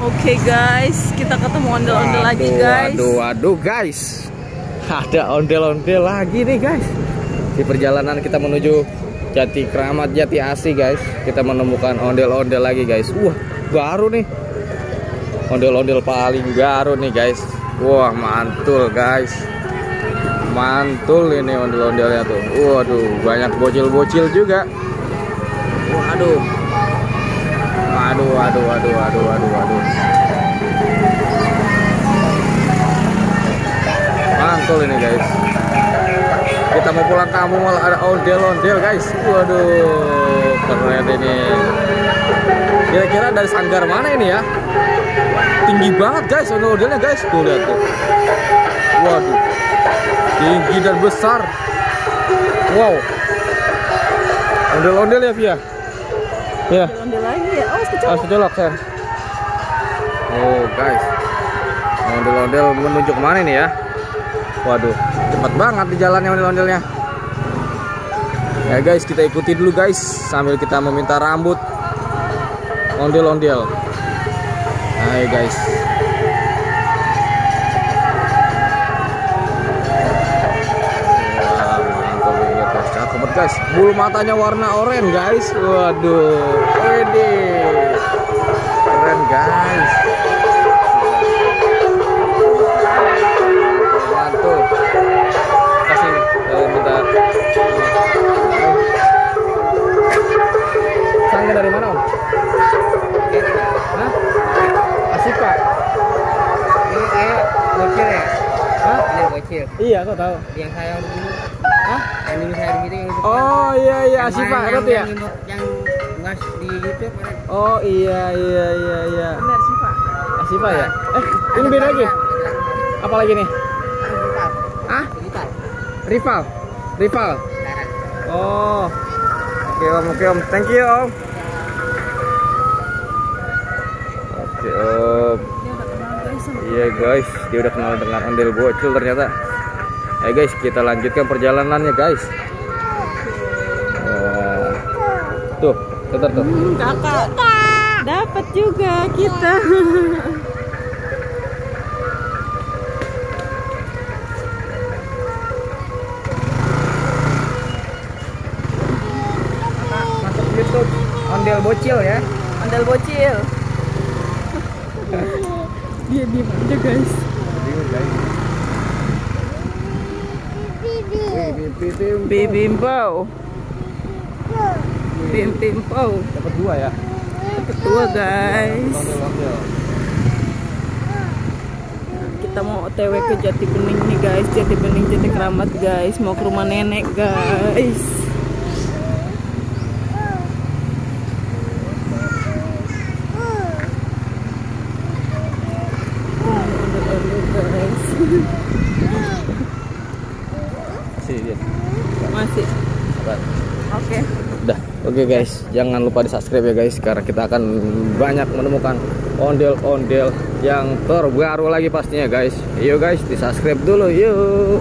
Oke guys, kita ketemu ondel-ondel lagi guys. Waduh guys, ada ondel-ondel lagi nih guys. Di perjalanan kita menuju Jati Kramat, Jati Asih guys, kita menemukan ondel-ondel lagi guys. Wah, baru nih, ondel-ondel paling baru nih guys. Wah, mantul guys, mantul ini ondel-ondelnya tuh. Waduh, banyak bocil-bocil juga. Waduh. Waduh. Mantul ini guys. Kita mau pulang kampung malah ada ondel-ondel guys. Waduh, keren ini. Kira-kira dari sanggar mana ini ya? Tinggi banget guys ondel-ondelnya guys. Tuh lihat tuh. Waduh, tinggi dan besar. Wow, ondel-ondel ya Via. Ya. Ondel lagi ya. Oh, secolok Sen. Oh guys, ondel-ondel menuju kemana nih ya? Waduh, cepat banget di jalannya ondel-ondelnya. Ya guys, kita ikuti dulu guys sambil kita meminta rambut ondel-ondel. Ayo guys. Cakep guys, bulu matanya warna oranye guys. Waduh, wede, keren guys. Mantul. Kasih minta. Sangga dari mana om? Hah? Asik pak. Ini kayak bocil ya? Hah? Ini bocil. Iya, kau tahu. Yang saya dulu. Hah? Yang dulu saya gitu yang Oh iya Asifa itu ya. Yang ngas di YouTube ada. Oh iya. Benar sih Pak. Asifa ya. Ini beda lagi. Apa lagi nih? Ah? Rival. Oh. Oke om. Thank you om. Oke om. Iya guys, dia udah kenal dengan ondel bocil ternyata. Ayo guys, kita lanjutkan perjalanannya guys. Tuh, tetap tuh. Kakak dapat juga kita. Masuk YouTube ondel bocil ya. Ondel bocil. Dia diem aja guys. Bibimbau. Dapat 2 ya. Dapat 2 guys. Kita mau OTW ke Jati Bening nih guys. Jati Bening, Jati Kramat guys. Mau ke rumah nenek guys. Masih. Oke. Oke guys, jangan lupa di subscribe ya guys, karena kita akan banyak menemukan ondel-ondel yang terbaru lagi pastinya guys. Yuk guys, di subscribe dulu yuk.